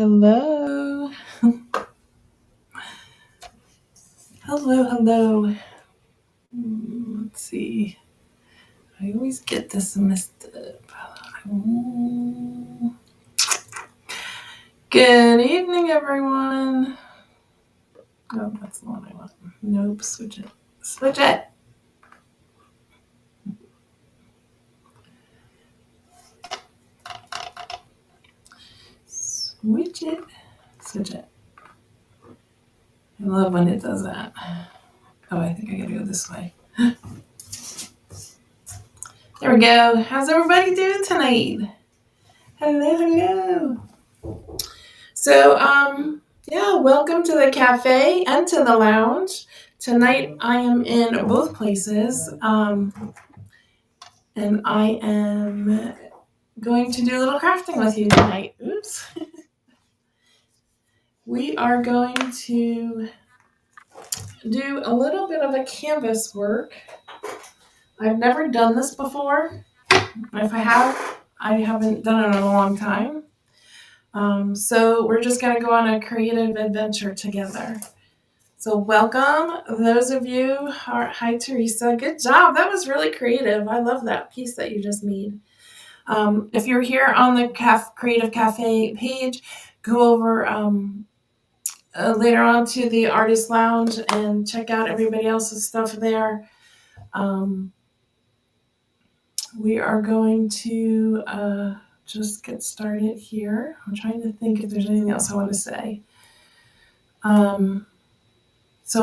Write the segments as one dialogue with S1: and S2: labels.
S1: Hello. Hello. Let's see. I always get this messed up. Good evening, everyone. Oh, that's the one I want. Nope, switch it. Switch it. Switch it. Switch it. I love when it does that. Oh, I think I gotta go this way. There we go. How's everybody doing tonight? Hello. So, welcome to the cafe and to the lounge. Tonight I am in both places, and I am going to do a little crafting with you tonight. Oops. We are going to do a little bit of a canvas work. I've never done this before. If I haven't done it in a long time. So we're just going to go on a creative adventure together. So welcome, those of you. Hi, Teresa. Good job. That was really creative. I love that piece that you just made. If you're here on the Creative Cafe page, go over later on to the Artist Lounge and check out everybody else's stuff there. We are going to just get started here. I'm trying to think if there's anything else I want to say. So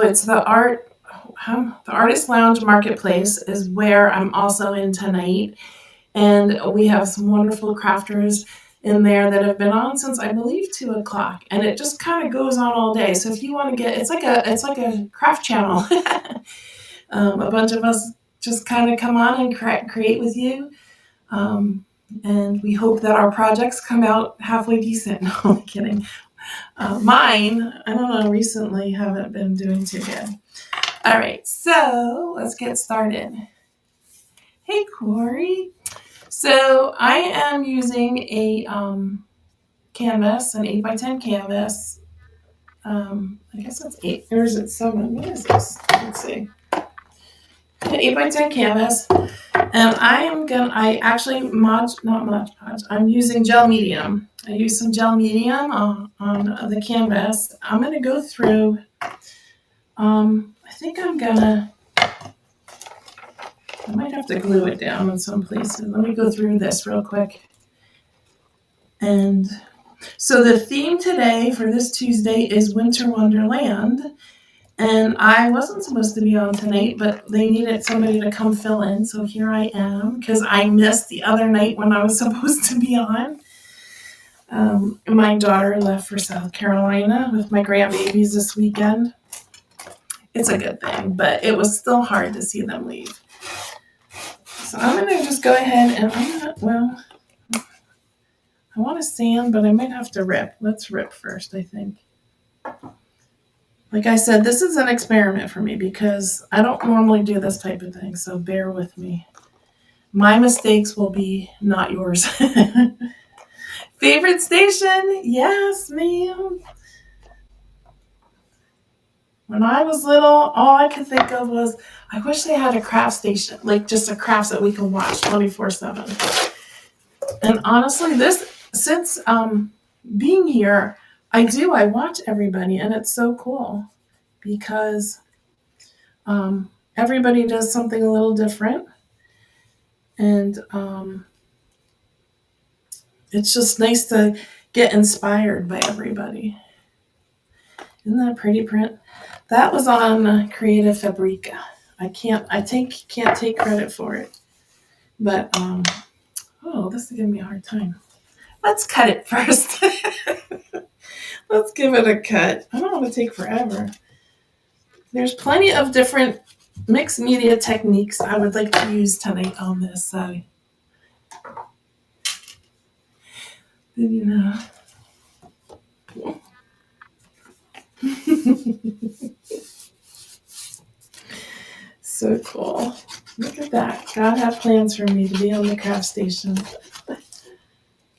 S1: it's the Artist Lounge Marketplace is where I'm also in tonight. And we have some wonderful crafters in there that have been on since I believe 2:00, and it just kind of goes on all day. So if you want to it's like a craft channel. A bunch of us just kind of come on and create with you, and we hope that our projects come out halfway decent. No, I'm kidding. Mine, I don't know, recently haven't been doing too good. All right, so let's get started. Hey, Corey. So I am using a canvas, an 8x10 canvas. I guess that's 8, or is it 7? What is this? Let's see. An 8x10 canvas. And I'm using gel medium. I use some gel medium on the canvas. I'm going to go through, I might have to glue it down in some places. Let me go through this real quick. And so the theme today for this Tuesday is Winter Wonderland. And I wasn't supposed to be on tonight, but they needed somebody to come fill in. So here I am, because I missed the other night when I was supposed to be on. My daughter left for South Carolina with my grandbabies this weekend. It's a good thing, but it was still hard to see them leave. So I'm going to just go ahead and I want to sand, but I might have to rip. Let's rip first, I think. Like I said, this is an experiment for me because I don't normally do this type of thing, so bear with me. My mistakes will be not yours. Favorite station? Yes, ma'am. When I was little, all I could think of was, I wish they had a craft station, like just a crafts that we can watch 24/7. And honestly, since being here, I watch everybody, and it's so cool because everybody does something a little different, and it's just nice to get inspired by everybody. Isn't that a pretty print? That was on Creative Fabrica. I can't take credit for it, but this is giving me a hard time. Let's cut it first. Let's give it a cut. I don't want to take forever. There's plenty of different mixed media techniques I would like to use tonight on this side. You know. So cool. Look at that. God had plans for me to be on the craft station.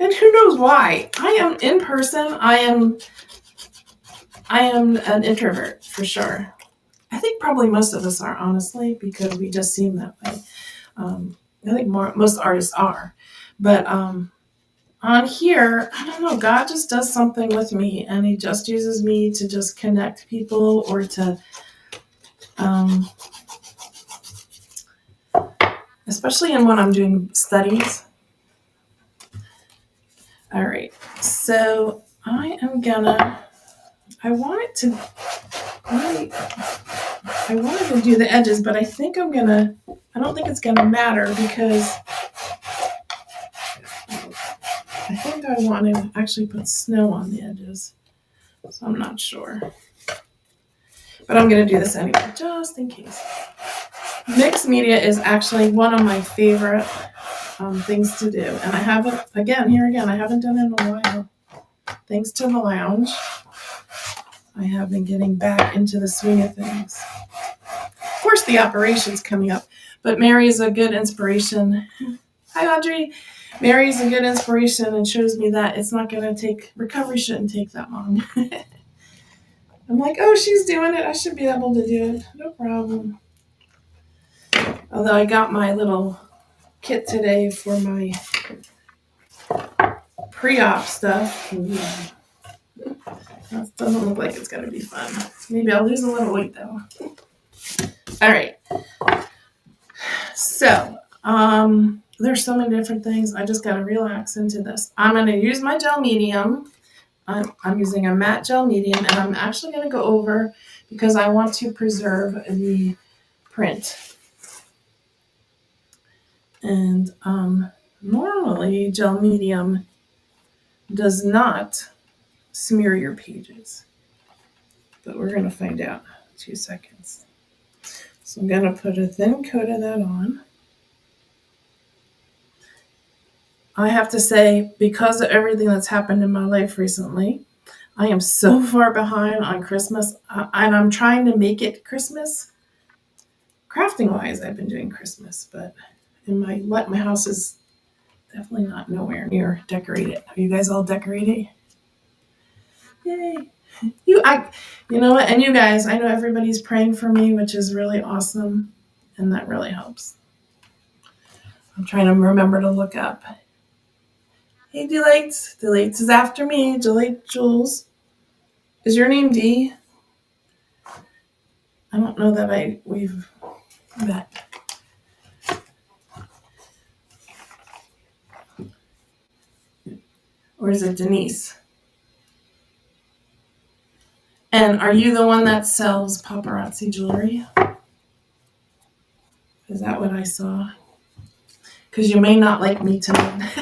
S1: And who knows why? I am in person. I am an introvert for sure. I think probably most of us are, honestly, because we just seem that way. I think most artists are. But on here, I don't know, God just does something with me, and he just uses me to just connect people or to, especially in when I'm doing studies. All right, so I wanted to, I wanted to do the edges, but I don't think it's gonna matter because I think I want to actually put snow on the edges. So I'm not sure. But I'm going to do this anyway, just in case. Mixed media is actually one of my favorite things to do. And I haven't, I haven't done it in a while. Thanks to the lounge, I have been getting back into the swing of things. Of course, the operation's coming up, but Mary is a good inspiration. Hi, Audrey. Mary is a good inspiration and shows me that it's not going to recovery shouldn't take that long. I'm like, oh, she's doing it. I should be able to do it. No problem. Although I got my little kit today for my pre-op stuff. That doesn't look like it's going to be fun. Maybe I'll lose a little weight, though. All right. So, there's so many different things. I just got to relax into this. I'm going to use my gel medium. I'm using a matte gel medium, and I'm actually going to go over because I want to preserve the print. And normally, gel medium does not smear your pages, but we're going to find out in 2 seconds. So I'm going to put a thin coat of that on. I have to say, because of everything that's happened in my life recently, I am so far behind on Christmas, and I'm trying to make it Christmas. Crafting wise, I've been doing Christmas, but my house is definitely not nowhere near decorated. Are you guys all decorated? Yay! You know what? And you guys, I know everybody's praying for me, which is really awesome, and that really helps. I'm trying to remember to look up. Hey, Delights. Delights is after me. Delight Jules. Is your name D? I don't know that we've met. Or is it Denise? And are you the one that sells paparazzi jewelry? Is that what I saw? Because you may not like me tonight.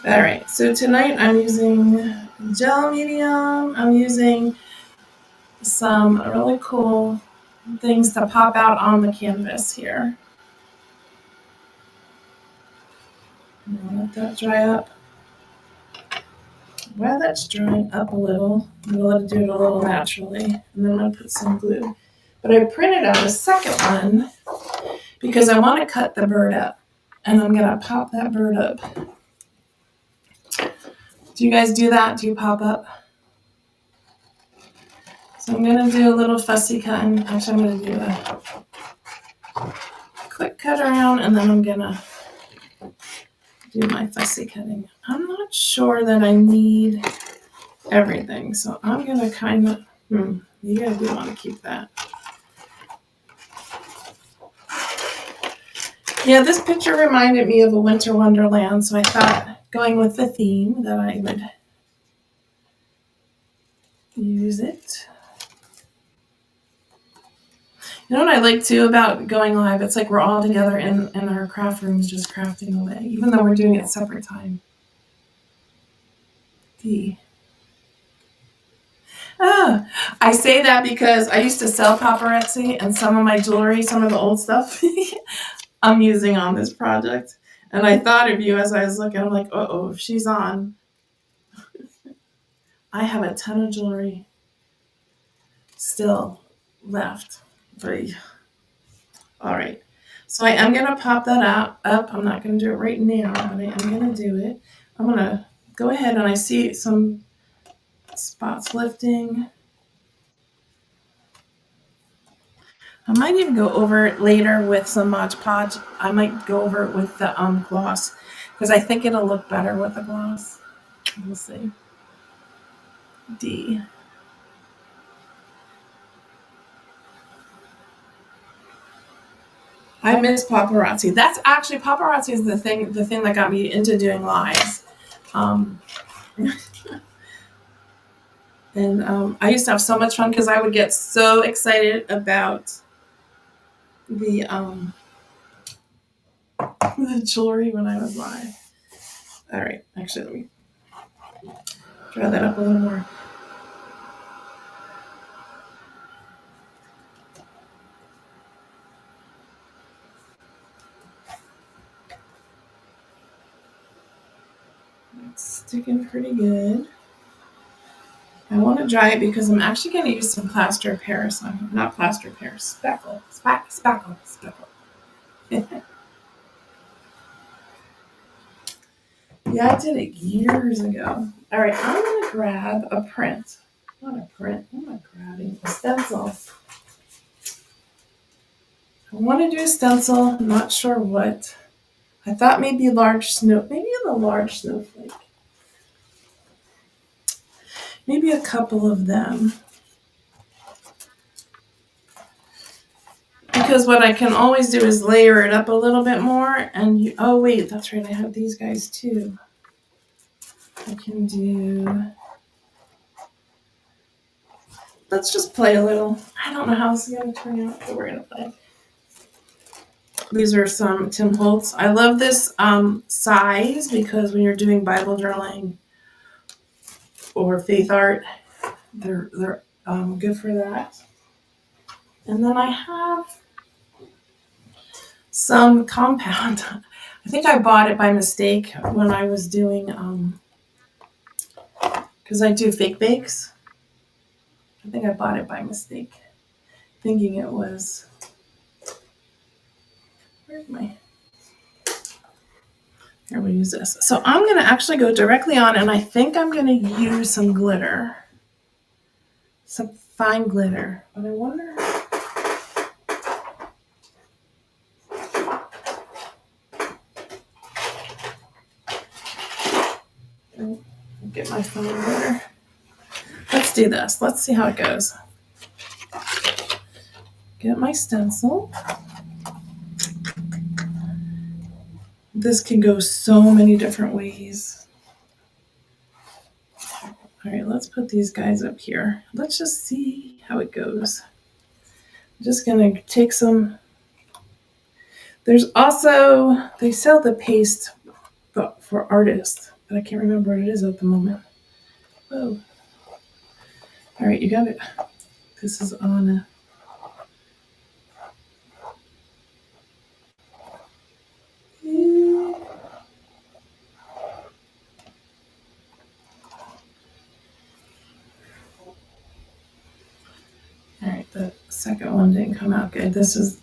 S1: All right, so tonight I'm using gel medium. I'm using some really cool things to pop out on the canvas here. I'm gonna let that dry up. While that's drying up a little, I'm gonna let it do it a little naturally, and then I'm gonna put some glue. But I printed out a second one because I want to cut the bird up, and I'm gonna pop that bird up. Do you guys do that? Do you pop up? So I'm gonna do a little fussy cut, and actually I'm gonna do a quick cut around, and then I'm gonna do my fussy cutting. I'm not sure that I need everything, so I'm gonna kind of, you guys do want to keep that. Yeah, this picture reminded me of a winter wonderland, so I thought, going with the theme, that I would use it. You know what I like too about going live? It's like we're all together in our craft rooms just crafting away, even though we're doing it at separate time. I say that because I used to sell paparazzi, and some of my jewelry, some of the old stuff, I'm using on this project. And I thought of you as I was looking. I'm like, uh-oh, if she's on. I have a ton of jewelry still left. All right. So I am going to pop that up. I'm not going to do it right now, but I am going to do it. I'm going to go ahead, and I see some spots lifting. I might even go over it later with some Mod Podge. I might go over it with the gloss because I think it'll look better with the gloss. We'll see. D. I miss paparazzi. That's actually paparazzi is the thing that got me into doing lives. And I used to have so much fun because I would get so excited about the jewelry when I was live. All right, actually, let me draw that up a little more. It's sticking pretty good. I want to dry it because I'm actually going to use some plaster of Paris on here. Not plaster of Paris, speckle. Yeah, I did it years ago. All right, I'm going to grab a print. Not a print. What am I grabbing? A stencil. I want to do a stencil. I'm not sure what. I thought maybe large snow. Maybe a large snowflake. Maybe a couple of them. Because what I can always do is layer it up a little bit more. And oh wait, that's right. I have these guys too. I can do. Let's just play a little. I don't know how this is going to turn out, but we're going to play. These are some Tim Holtz. I love this size because when you're doing Bible journaling or faith art, they're good for that. And then I have some compound. I think I bought it by mistake when I was doing, because I do fake bakes. I think I bought it by mistake, thinking it was, where's my, here we'll use this. So I'm going to actually go directly on, and I think I'm going to use some glitter, some fine glitter, but I wonder. Get my fine glitter. Let's do this. Let's see how it goes. Get my stencil. This can go so many different ways. All right, let's put these guys up here. Let's just see how it goes. I'm just gonna take some. There's also, they sell the paste for artists, but I can't remember what it is at the moment. Whoa. All right, you got it. This is on a. All right, the second one didn't come out good. This is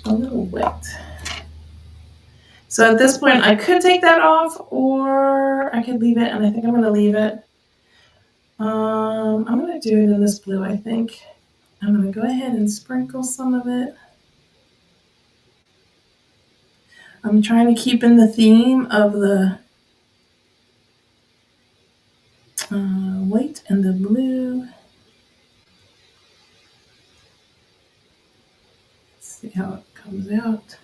S1: a little wet. So at this point, I could take that off, or I could leave it, and I think I'm going to leave it. I'm going to do it in this blue, I think. I'm going to go ahead and sprinkle some of it. I'm trying to keep in the theme of the white and the blue. Let's see how it comes out.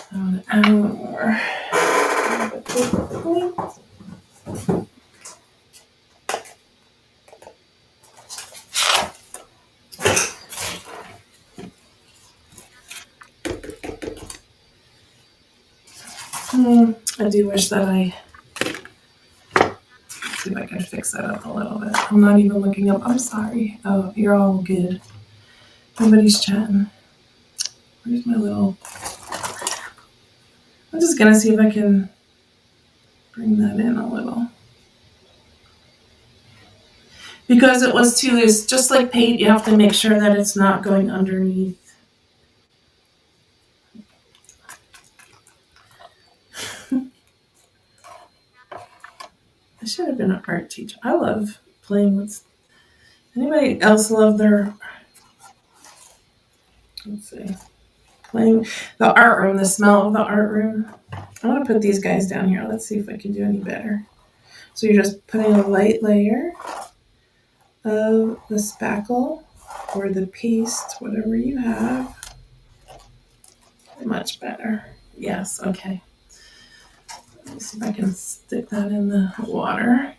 S1: I want to add a little more. I do wish that let's see if I can fix that up a little bit. I'm not even looking up. I'm sorry. Oh, you're all good. Nobody's chatting. Where's my little... I'm just going to see if I can bring that in a little. Because it was too loose, just like paint, you have to make sure that it's not going underneath should have been an art teacher. I love playing with. Anybody else love their? Let's see. Playing the art room, the smell of the art room. I want to put these guys down here. Let's see if I can do any better. So you're just putting a light layer of the spackle or the paste, whatever you have. Much better. Yes, okay. Let me see if I can stick that in the water.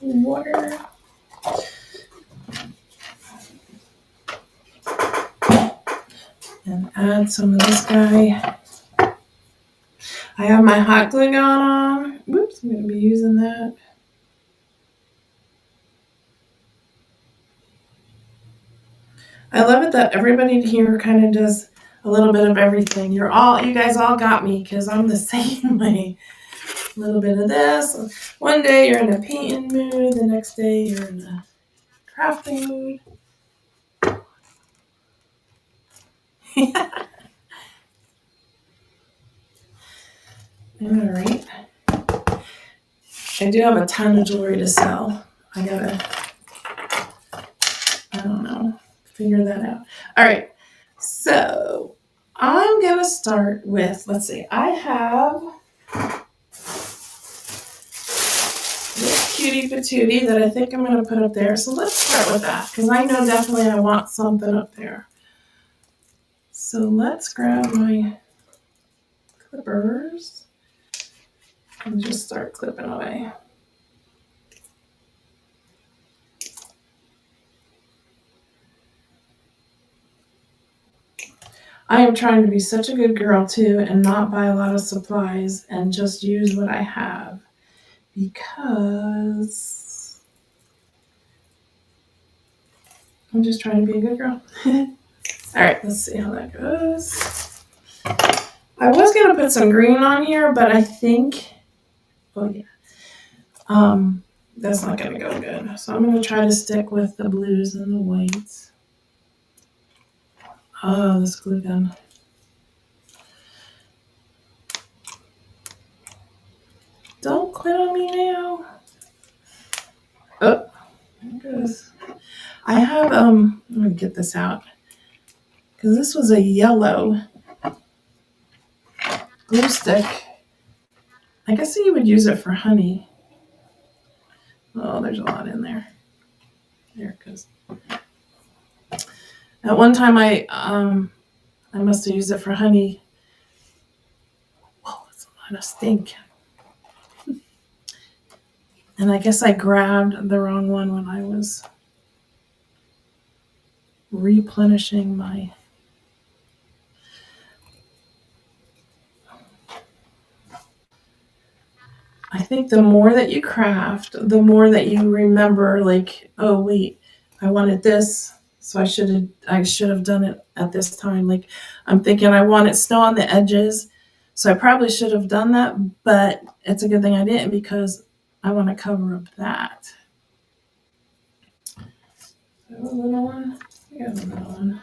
S1: Water. And add some of this guy. I have my hot glue gun on. Whoops, I'm going to be using that. I love it that everybody here kind of does a little bit of everything. You guys all got me because I'm the same way. A little bit of this. One day you're in a painting mood. The next day you're in a crafting mood. All right. I do have a ton of jewelry to sell. I don't know, figure that out. All right. So I'm going to start with, let's see, I have this cutie patootie that I think I'm going to put up there. So let's start with that because I know definitely I want something up there. So let's grab my clippers and just start clipping away. I am trying to be such a good girl too and not buy a lot of supplies and just use what I have because I'm just trying to be a good girl. All right, let's see how that goes. I was going to put some green on here, but I think, that's not going to go good. So I'm going to try to stick with the blues and the whites. Oh, this glue gun. Don't quit on me now. Oh, there it goes. I have, let me get this out. Because this was a yellow glue stick. I guess you would use it for honey. Oh, there's a lot in there. There it goes. At one time, I must have used it for honey. Whoa, that's a lot of stink. And I guess I grabbed the wrong one when I was replenishing my. I think the more that you craft, the more that you remember, like, oh wait, I wanted this, so I should have done it at this time. Like, I'm thinking I wanted snow on the edges, so I probably should have done that, but it's a good thing I didn't because I want to cover up that. A little one. I got a little one.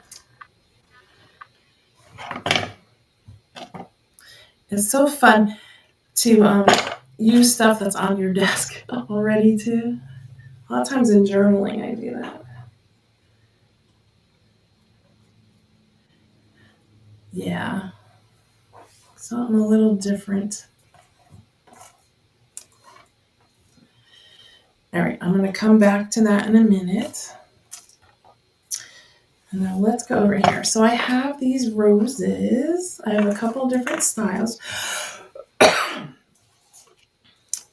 S1: It's so fun to use stuff that's on your desk already too. A lot of times in journaling I do that. Yeah. Something a little different. All right, I'm going to come back to that in a minute. And now let's go over here. So I have these roses. I have a couple different styles.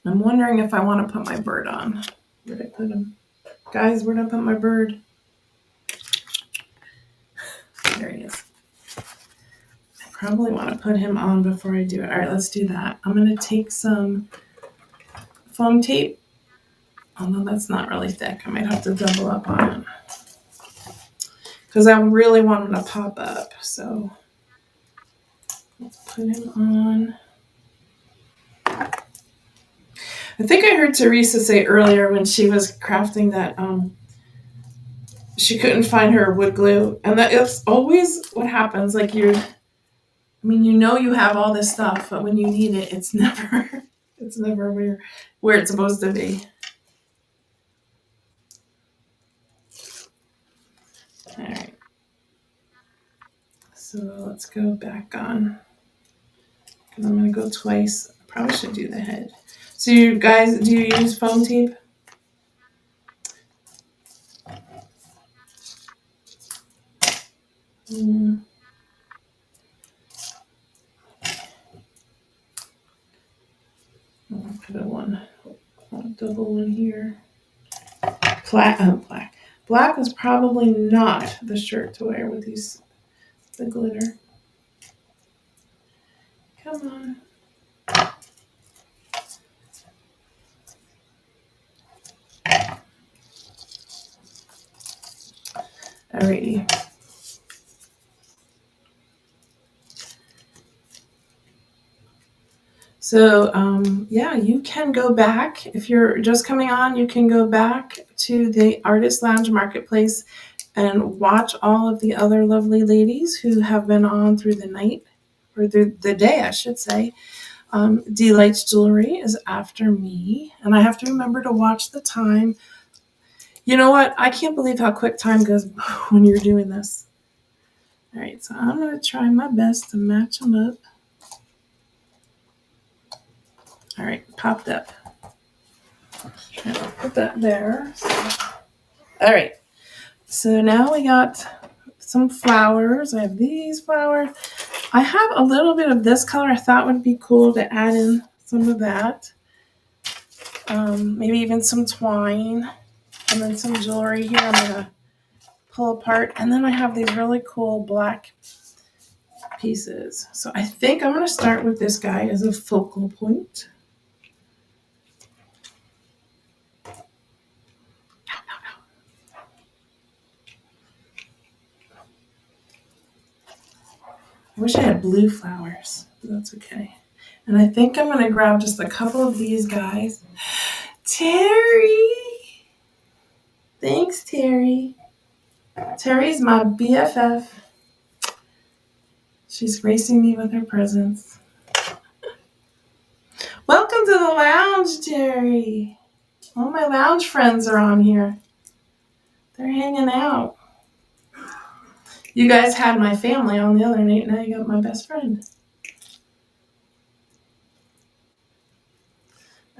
S1: I'm wondering if I want to put my bird on. Where did I put him? Guys, where did I put my bird? There he is. I probably want to put him on before I do it. All right, let's do that. I'm going to take some foam tape. Although that's not really thick. I might have to double up on it. Because I really want him to pop up. So let's put him on. I think I heard Teresa say earlier when she was crafting that she couldn't find her wood glue. And that it's always what happens. Like you have all this stuff, but when you need it, it's never It's never where it's supposed to be. All right. So let's go back on. Because I'm going to go twice. I probably should do the head. So you guys, do you use foam tape? Mm. I'll put a double one here. Black. Black was probably not the shirt to wear with the glitter. Come on. Alrighty. So, yeah, you can go back. If you're just coming on, you can go back to the Artist Lounge Marketplace and watch all of the other lovely ladies who have been on through the night, or through the day, I should say. Delight's Jewelry is after me, and I have to remember to watch the time. You know what? I can't believe how quick time goes when you're doing this. All right, so I'm going to try my best to match them up. All right, popped up. And I'll put that there. All right, so now we got some flowers. I have these flowers. I have a little bit of this color I thought would be cool to add in some of that. Maybe even some twine, and then some jewelry here I'm going to pull apart. And then I have these really cool black pieces. So I think I'm going to start with this guy as a focal point. I wish I had blue flowers, but that's okay. And I think I'm going to grab just a couple of these guys. Terry! Thanks, Terry. Terry's my BFF. She's gracing me with her presence. Welcome to the lounge, Terry. All my lounge friends are on here. They're hanging out. You guys had my family on the other night. Now you got my best friend.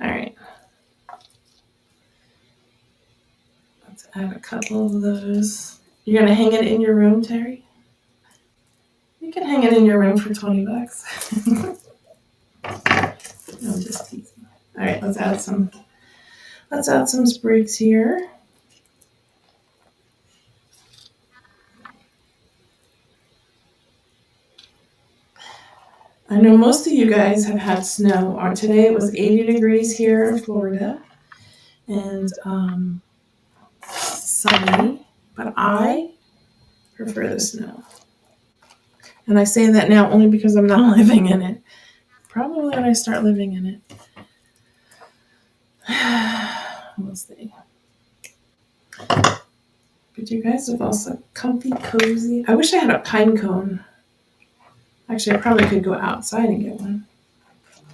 S1: All right. Let's add a couple of those. You're going to hang it in your room, Terry? You can hang it in your room for $20. No, just teasing. All right, let's add some sprigs here. I know most of you guys have had snow. Today it was 80 degrees here in Florida and sunny, but I prefer the snow. And I say that now only because I'm not living in it. Probably when I start living in it. We'll see. But you guys have also comfy, cozy. I wish I had a pine cone. Actually, I probably could go outside and get one.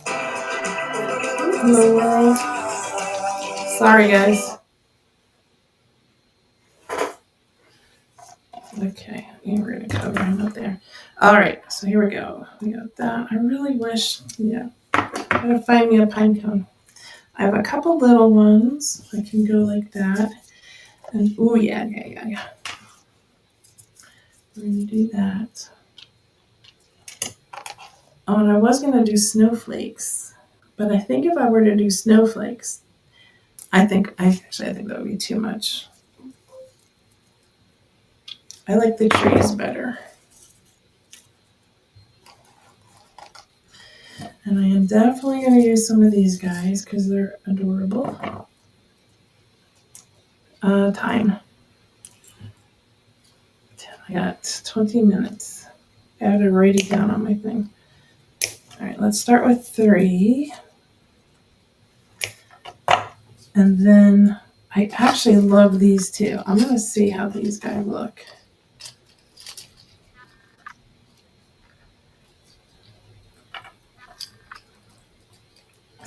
S1: Hello, world. Sorry, guys. Okay, we're going to cover him up there. All right, so here we go. We got that. I really wish, gotta find me a pine cone. I have a couple little ones. I can go like that. And, oh, yeah. We're going to do that. Oh, and I was going to do snowflakes. But I think if I were to do snowflakes, I think that would be too much. I like the trees better. And I am definitely going to use some of these guys because they're adorable. Time. I got 20 minutes. I had to write it down on my thing. All right, let's start with 3. And then I actually love these too. I'm going to see how these guys look.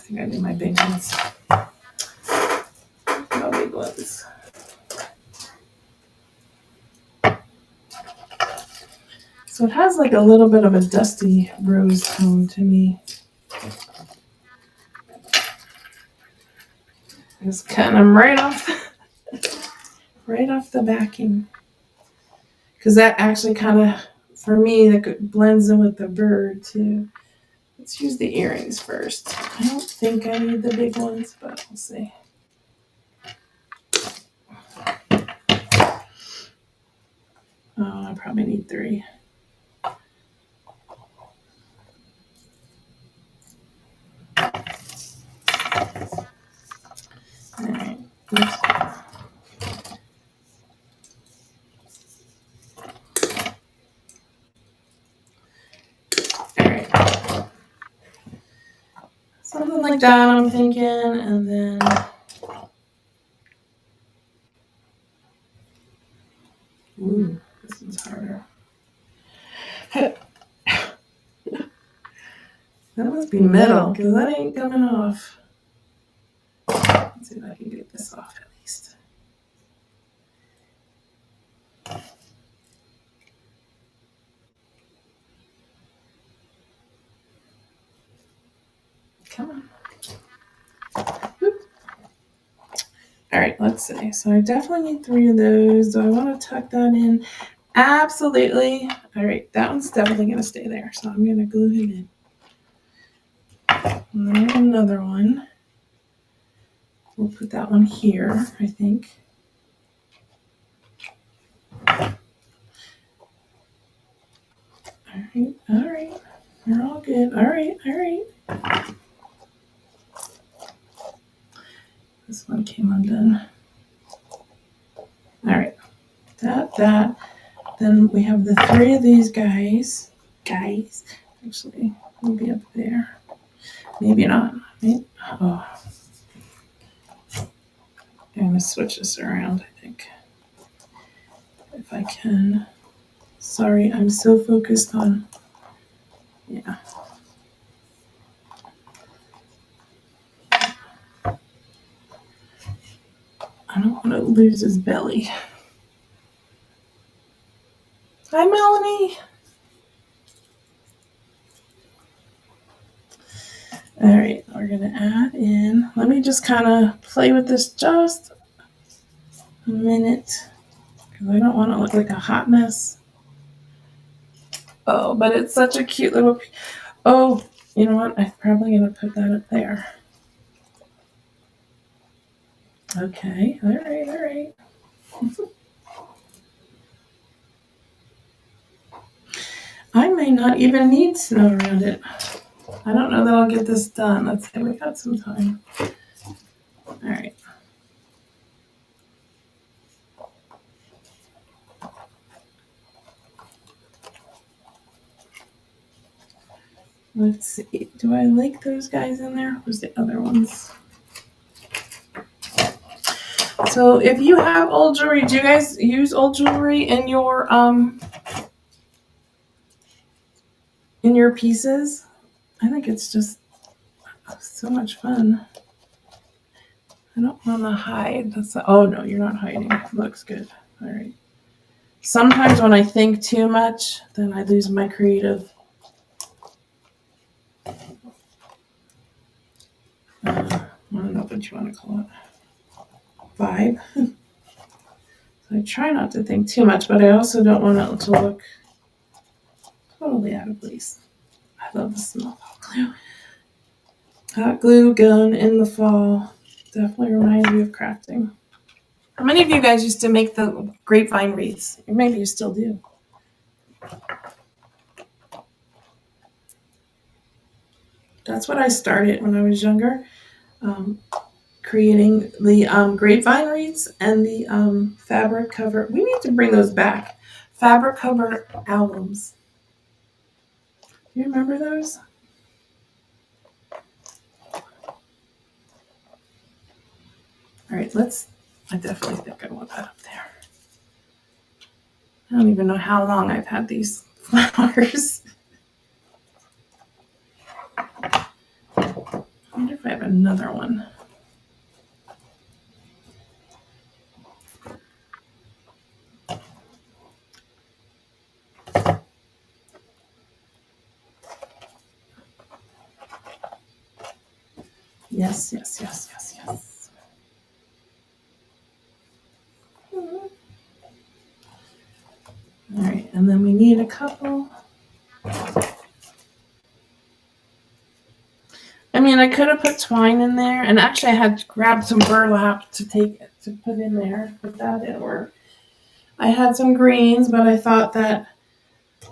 S1: think I need my big ones. No big ones. So it has like a little bit of a dusty rose tone to me. Just cutting them right off the backing. Because that actually kind of, for me, that blends in with the bird too. Let's use the earrings first. I don't think I need the big ones, but we'll see. Oh, I probably need 3. All right. Oops. All right. Something like that, I'm thinking, and then ooh, this one's harder. That must be metal, because that ain't coming off. Let's see if I can get this off at least. Come on. Whoop. All right, let's see. So I definitely need 3 of those. Do I want to tuck that in? Absolutely. All right, that one's definitely going to stay there. So I'm going to glue him in. And then another one. We'll put that one here, I think. All right. We're all good. All right. This one came undone. All right. That. Then we have the 3 of these guys. Actually, we'll be up there. Maybe not. Oh. I'm going to switch this around, I think. If I can. Sorry, I'm so focused on. Yeah. I don't want to lose his belly. Hi, Melanie. All right, we're going to add in. Let me just kind of play with this just a minute because I don't want to look like a hot mess. Oh, but it's such a cute little. Oh, you know what? I'm probably going to put that up there. Okay, all right. I may not even need snow around it. I don't know that I'll get this done. Let's see, we got some time. All right. Let's see. Do I like those guys in there? Where's the other ones? So if you have old jewelry, do you guys use old jewelry in your pieces? I think it's just so much fun. I don't want to hide. Oh no, you're not hiding. Looks good. All right. Sometimes when I think too much, then I lose my creative. I don't know what you want to call it. Vibe. So I try not to think too much, but I also don't want it to look totally out of place. I love the smell of hot glue. Hot glue gun in the fall. Definitely reminds me of crafting. How many of you guys used to make the grapevine wreaths? Or maybe you still do. That's what I started when I was younger. Creating the grapevine wreaths and the fabric cover. We need to bring those back. Fabric cover albums. Do you remember those? All right, I definitely think I want that up there. I don't even know how long I've had these flowers. I wonder if I have another one. Yes, yes, yes, yes, yes. All right, and then we need a couple. I mean, I could have put twine in there, and actually I had grabbed some burlap to put in there, but that didn't work. I had some greens, but I thought that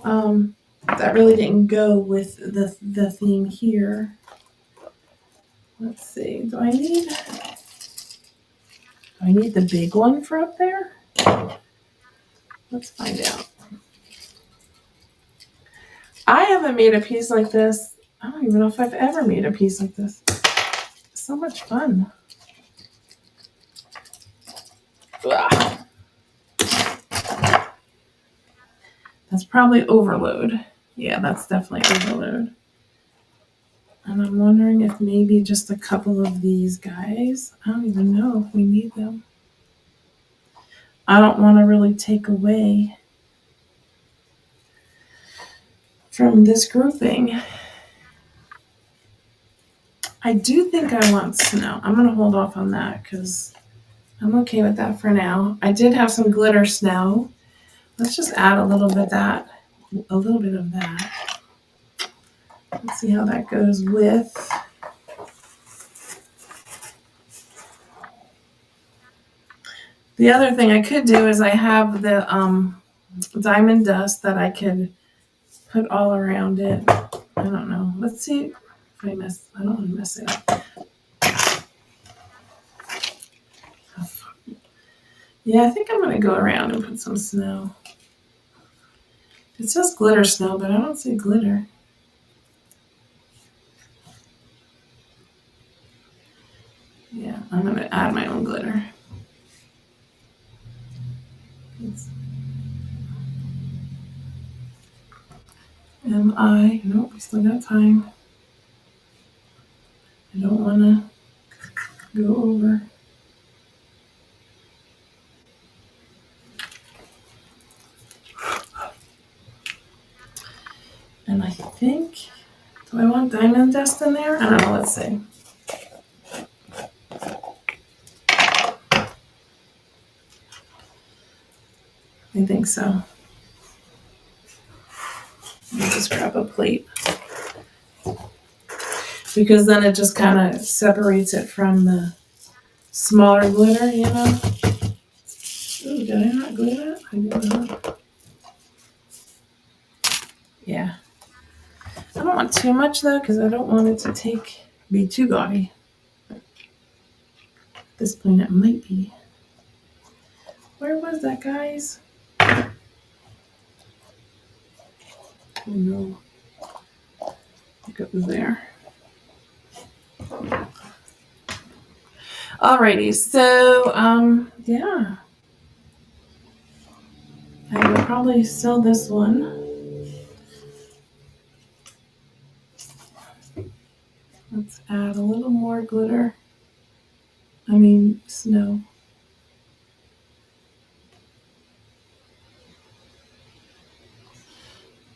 S1: that really didn't go with the theme here. Let's see. Do I need the big one for up there? Let's find out. I haven't made a piece like this. I don't even know if I've ever made a piece like this. It's so much fun. Ugh. That's probably overload. Yeah, that's definitely overload. And I'm wondering if maybe just a couple of these guys. I don't even know if we need them. I don't want to really take away from this grouping. I do think I want snow. I'm going to hold off on that because I'm okay with that for now. I did have some glitter snow. Let's just add a little bit of that. Let's see how that goes with. The other thing I could do is I have the diamond dust that I could put all around it. I don't know. Let's see if I mess. I don't want to mess it up. Yeah, I think I'm going to go around and put some snow. It says glitter snow, but I don't see glitter. Yeah, I'm going to add my own glitter. Nope, we still got time. I don't want to go over. And I think, do I want diamond dust in there? I don't know, let's see. I think so. I'll just grab a plate. Because then it just kind of separates it from the smaller glitter, you know? Ooh, did I not glue that? I did not. Yeah. I don't want too much though, because I don't want it to be too gaudy. At this point, it might be. Where was that, guys? Oh no. I think it was there. Alrighty, so yeah. I would probably sell this one. Let's add a little more glitter. Snow.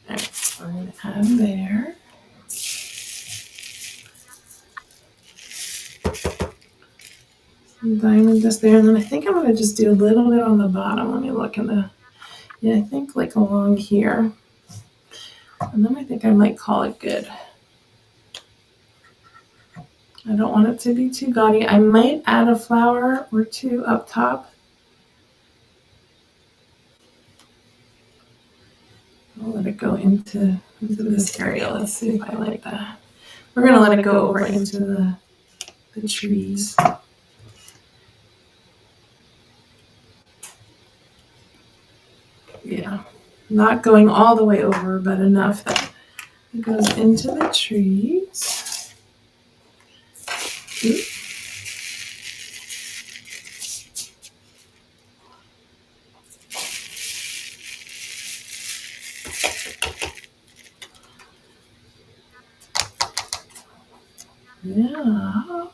S1: Alright, we're going to add there. Some diamond dust there, and then I think I'm going to just do a little bit on the bottom. Let me look in the, yeah, I think like along here. And then I think I might call it good. I don't want it to be too gaudy. I might add a flower or two up top. I'll let it go into this area. Let's see if I like that. We're going to let it go over into the trees. Yeah, not going all the way over, but enough that it goes into the trees. Oops. Yeah.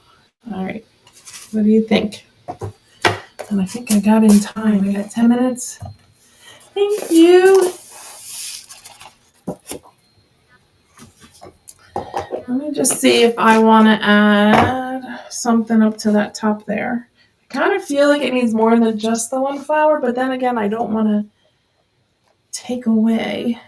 S1: All right. What do you think? And I think I got in time. I got 10 minutes. Thank you. Let me just see if I want to add something up to that top there. I kind of feel like it needs more than just the one flower, but then again, I don't want to take away.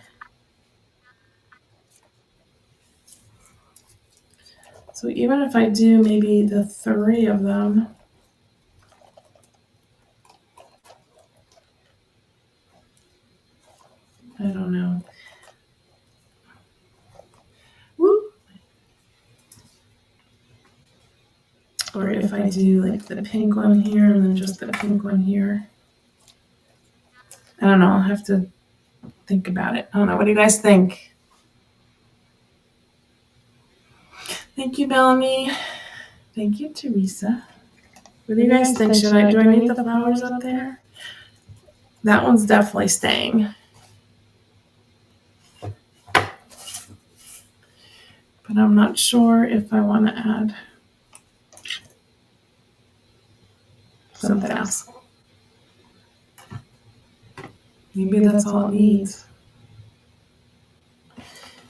S1: So even if I do maybe the 3 of them, I don't know. Woo. Or if I do like the pink one here and then just the pink one here. I don't know. I'll have to think about it. I don't know. What do you guys think? Thank you, Melanie. Thank you, Teresa. What do you guys think? Do I need the flowers up there? That one's definitely staying. But I'm not sure if I want to add something else. Maybe that's all it needs.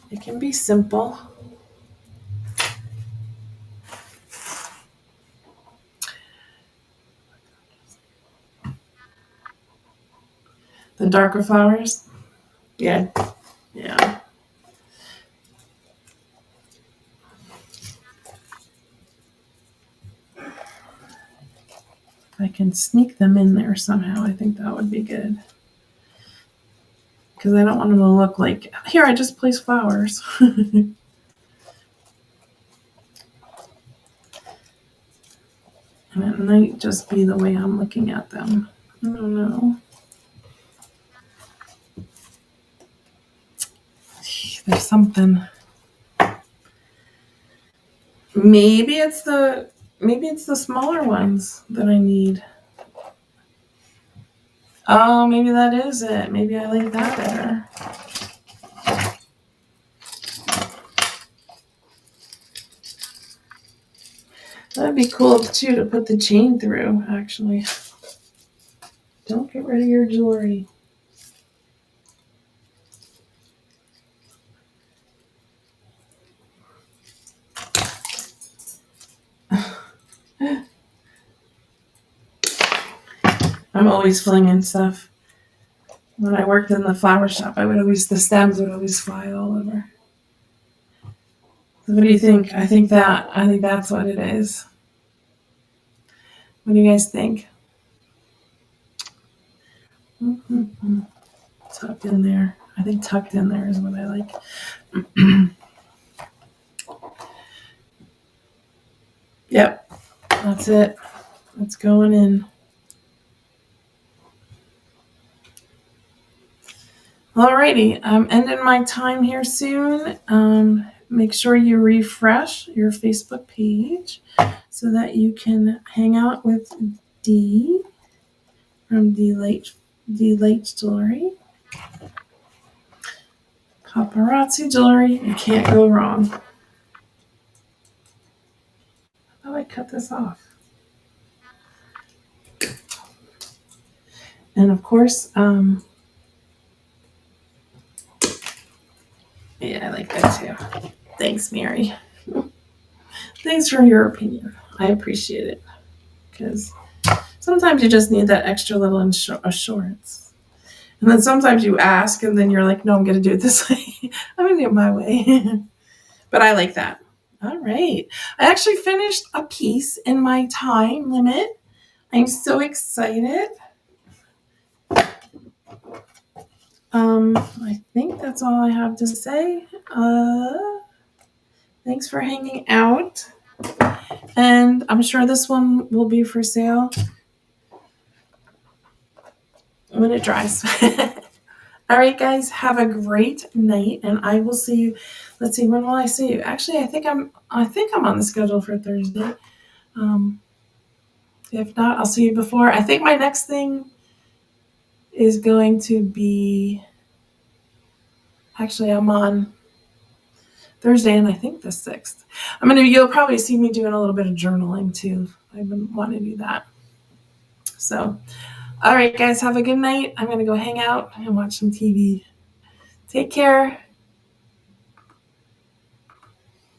S1: It can be simple. The darker flowers? Yeah. Yeah. If I can sneak them in there somehow, I think that would be good. Because I don't want them to look like, here, I just placed flowers. And it might just be the way I'm looking at them. I don't know. There's something. Maybe it's the smaller ones that I need. Oh, maybe that is it. Maybe I like that better. That'd be cool too to put the chain through, actually. Don't get rid of your jewelry. I'm always flinging stuff. When I worked in the flower shop, the stems would always fly all over. So what do you think? I think that's what it is. What do you guys think? Mm-hmm. Tucked in there. I think tucked in there is what I like. Yep, that's it. It's going in. Alrighty, I'm ending my time here soon. Make sure you refresh your Facebook page so that you can hang out with Dee from Dee Late Jewelry. Paparazzi jewelry, you can't go wrong. How do I cut this off? And of course, yeah, I like that too. Thanks, Mary. Thanks for your opinion. I appreciate it. Because sometimes you just need that extra little assurance. And then sometimes you ask and then you're like, no, I'm going to do it this way. I'm going to do it my way. But I like that. All right. I actually finished a piece in my time limit. I'm so excited. I think that's all I have to say. Thanks for hanging out. And I'm sure this one will be for sale when it dries. All right, guys, have a great night, and I will see you. Let's see, when will I see you? Actually, I think I'm on the schedule for Thursday. If not, I'll see you before. I think my next thing is going to be. Actually, I'm on Thursday and I think the 6th. You'll probably see me doing a little bit of journaling too. I've been wanting to do that. So, all right, guys, have a good night. I'm going to go hang out and watch some TV. Take care.